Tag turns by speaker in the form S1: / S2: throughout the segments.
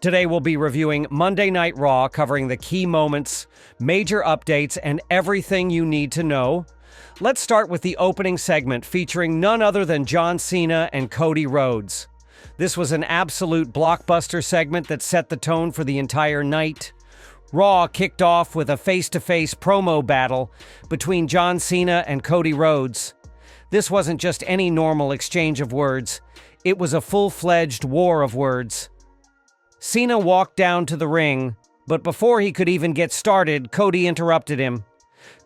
S1: Today we'll be reviewing Monday Night Raw, covering the key moments, major updates, and everything you need to know. Let's start with the opening segment featuring none other than John Cena and Cody Rhodes. This was an absolute blockbuster segment that set the tone for the entire night. Raw kicked off with a face-to-face promo battle between John Cena and Cody Rhodes. This wasn't just any normal exchange of words. It was a full-fledged war of words. Cena walked down to the ring, but before he could even get started, Cody interrupted him.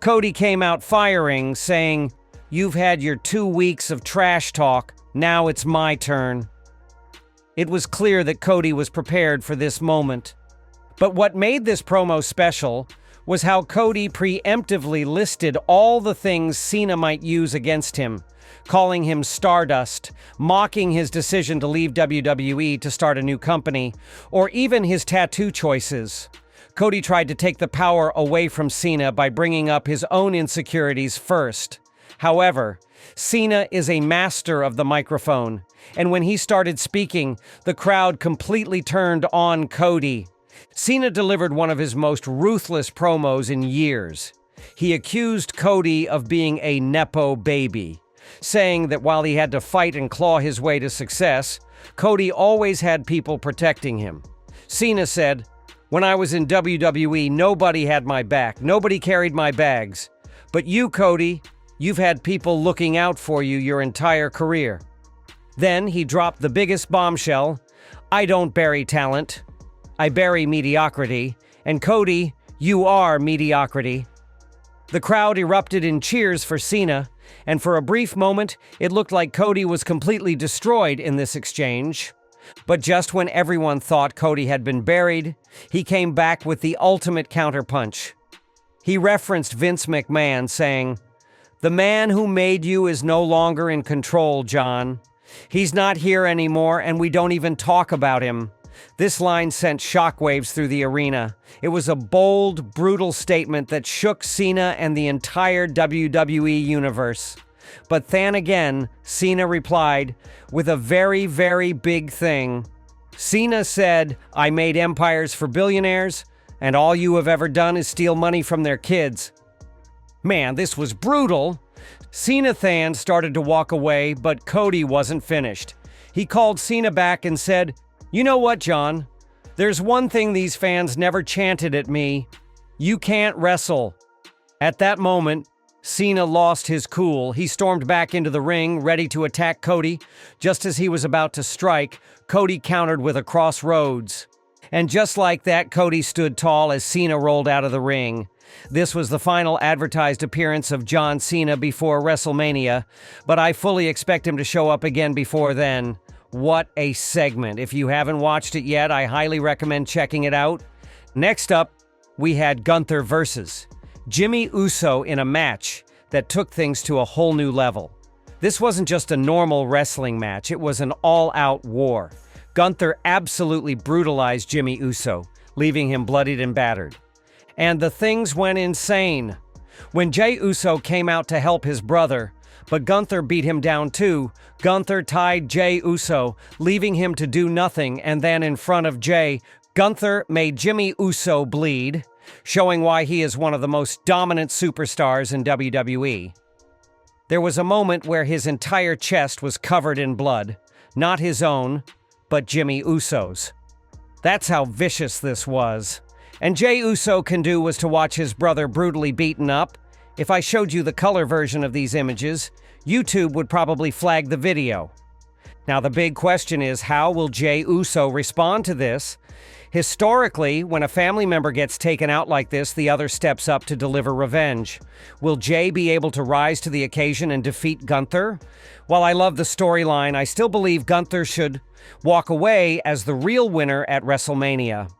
S1: Cody came out firing, saying, "You've had your 2 weeks of trash talk, now it's my turn." It was clear that Cody was prepared for this moment. But what made this promo special was how Cody preemptively listed all the things Cena might use against him, calling him Stardust, mocking his decision to leave WWE to start a new company, or even his tattoo choices. Cody tried to take the power away from Cena by bringing up his own insecurities first. However, Cena is a master of the microphone, and when he started speaking, the crowd completely turned on Cody. Cena delivered one of his most ruthless promos in years. He accused Cody of being a Nepo baby, saying that while he had to fight and claw his way to success, Cody always had people protecting him. Cena said, "When I was in WWE, nobody had my back, nobody carried my bags. But you, Cody, you've had people looking out for you your entire career." Then he dropped the biggest bombshell: "I don't bury talent, I bury mediocrity, and Cody, you are mediocrity." The crowd erupted in cheers for Cena, and for a brief moment, it looked like Cody was completely destroyed in this exchange. But just when everyone thought Cody had been buried, he came back with the ultimate counterpunch. He referenced Vince McMahon, saying, "The man who made you is no longer in control, John. He's not here anymore, and we don't even talk about him." This line sent shockwaves through the arena. It was a bold, brutal statement that shook Cena and the entire WWE universe. But then again, Cena replied with a very, very big thing. Cena said, "I made empires for billionaires, and all you have ever done is steal money from their kids." Man, this was brutal. Cena fans started to walk away, but Cody wasn't finished. He called Cena back and said, "You know what, John? There's one thing these fans never chanted at me. You can't wrestle." At that moment, Cena lost his cool. He stormed back into the ring, ready to attack Cody. Just as he was about to strike, Cody countered with a crossroads. And just like that, Cody stood tall as Cena rolled out of the ring. This was the final advertised appearance of John Cena before WrestleMania, but I fully expect him to show up again before then. What a segment. If you haven't watched it yet, I highly recommend checking it out. Next up, we had Gunther versus Jimmy Uso in a match that took things to a whole new level. This wasn't just a normal wrestling match, it was an all-out war. Gunther absolutely brutalized Jimmy Uso, leaving him bloodied and battered. And the things went insane. When Jey Uso came out to help his brother, but Gunther beat him down too, Gunther tied Jey Uso, leaving him to do nothing, and then in front of Jey, Gunther made Jimmy Uso bleed, showing why he is one of the most dominant superstars in WWE. There was a moment where his entire chest was covered in blood, not his own, but Jimmy Uso's. That's how vicious this was. And Jey Uso can do was to watch his brother brutally beaten up. If I showed you the color version of these images, YouTube would probably flag the video. Now the big question is, how will Jey Uso respond to this? Historically, when a family member gets taken out like this, the other steps up to deliver revenge. Will Jey be able to rise to the occasion and defeat Gunther? While I love the storyline, I still believe Gunther should walk away as the real winner at WrestleMania.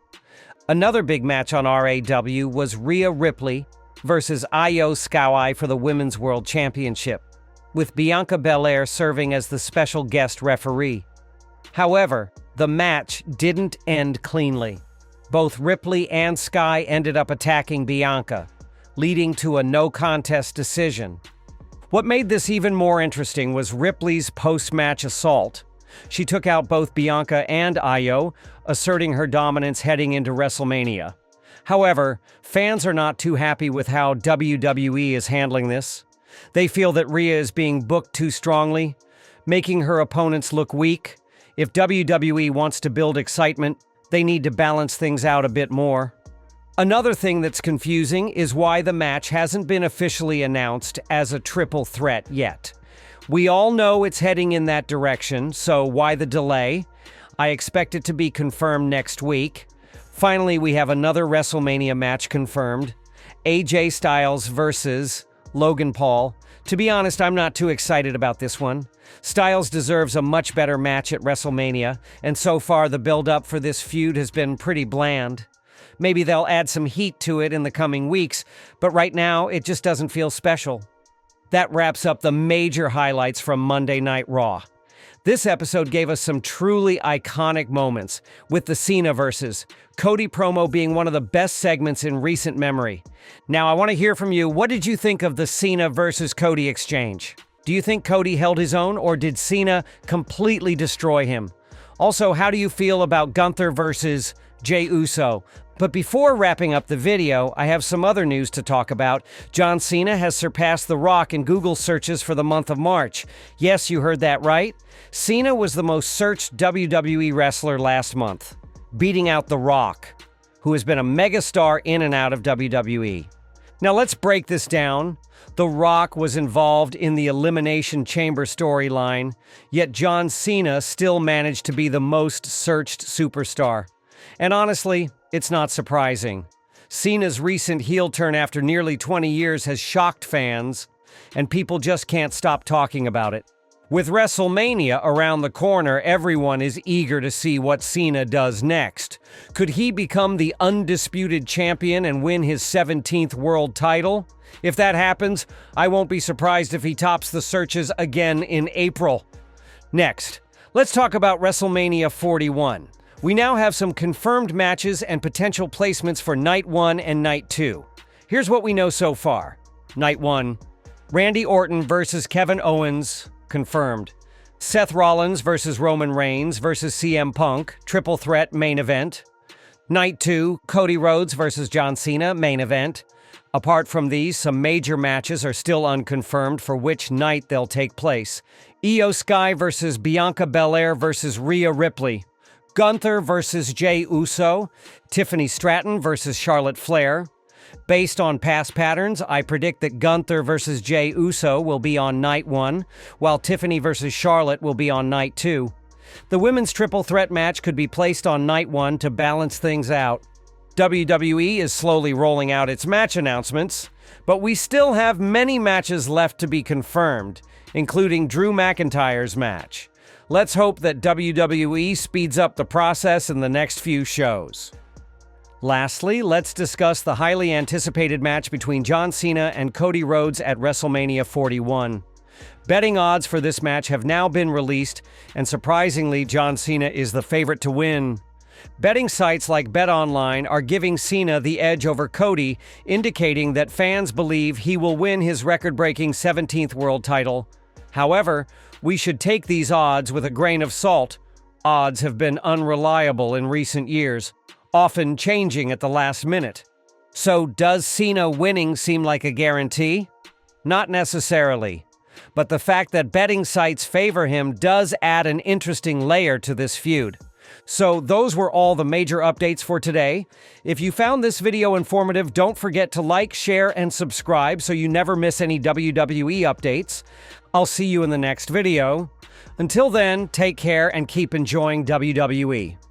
S1: Another big match on RAW was Rhea Ripley versus Io Sky for the Women's World Championship, with Bianca Belair serving as the special guest referee. However, the match didn't end cleanly. Both Ripley and Sky ended up attacking Bianca, leading to a no-contest decision. What made this even more interesting was Ripley's post-match assault. She took out both Bianca and Io, asserting her dominance heading into WrestleMania. However, fans are not too happy with how WWE is handling this. They feel that Rhea is being booked too strongly, making her opponents look weak. If WWE wants to build excitement, they need to balance things out a bit more. Another thing that's confusing is why the match hasn't been officially announced as a triple threat yet. We all know it's heading in that direction, so why the delay? I expect it to be confirmed next week. Finally, we have another WrestleMania match confirmed. AJ Styles versus Logan Paul. To be honest, I'm not too excited about this one. Styles deserves a much better match at WrestleMania, and so far the build-up for this feud has been pretty bland. Maybe they'll add some heat to it in the coming weeks, but right now it just doesn't feel special. That wraps up the major highlights from Monday Night Raw. This episode gave us some truly iconic moments, with the Cena versus Cody promo being one of the best segments in recent memory. Now, I want to hear from you. What did you think of the Cena versus Cody exchange? Do you think Cody held his own, or did Cena completely destroy him? Also, how do you feel about Gunther versus Jey Uso? But before wrapping up the video, I have some other news to talk about. John Cena has surpassed The Rock in Google searches for the month of March. Yes, you heard that right. Cena was the most searched WWE wrestler last month, beating out The Rock, who has been a megastar in and out of WWE. Now let's break this down. The Rock was involved in the Elimination Chamber storyline, yet John Cena still managed to be the most searched superstar. And honestly, it's not surprising. Cena's recent heel turn after nearly 20 years has shocked fans, and people just can't stop talking about it. With WrestleMania around the corner, everyone is eager to see what Cena does next. Could he become the undisputed champion and win his 17th world title? If that happens, I won't be surprised if he tops the searches again in April. Next, let's talk about WrestleMania 41. We now have some confirmed matches and potential placements for Night 1 and Night 2. Here's what we know so far. Night 1, Randy Orton versus Kevin Owens, confirmed. Seth Rollins versus Roman Reigns versus CM Punk, triple threat main event. Night 2, Cody Rhodes versus John Cena, main event. Apart from these, some major matches are still unconfirmed for which night they'll take place. Io Sky versus Bianca Belair versus Rhea Ripley. Gunther versus Jey Uso, Tiffany Stratton versus Charlotte Flair. Based on past patterns, I predict that Gunther versus Jey Uso will be on Night 1, while Tiffany versus Charlotte will be on Night 2. The women's triple threat match could be placed on Night 1 to balance things out. WWE is slowly rolling out its match announcements, but we still have many matches left to be confirmed, including Drew McIntyre's match. Let's hope that WWE speeds up the process in the next few shows. Lastly, let's discuss the highly anticipated match between John Cena and Cody Rhodes at WrestleMania 41. Betting odds for this match have now been released, and surprisingly, John Cena is the favorite to win. Betting sites like BetOnline are giving Cena the edge over Cody, indicating that fans believe he will win his record-breaking 17th world title. However, we should take these odds with a grain of salt. Odds have been unreliable in recent years, often changing at the last minute. So does Cena winning seem like a guarantee? Not necessarily. But the fact that betting sites favor him does add an interesting layer to this feud. So those were all the major updates for today. If you found this video informative, don't forget to like, share, and subscribe so you never miss any WWE updates. I'll see you in the next video. Until then, take care and keep enjoying WWE.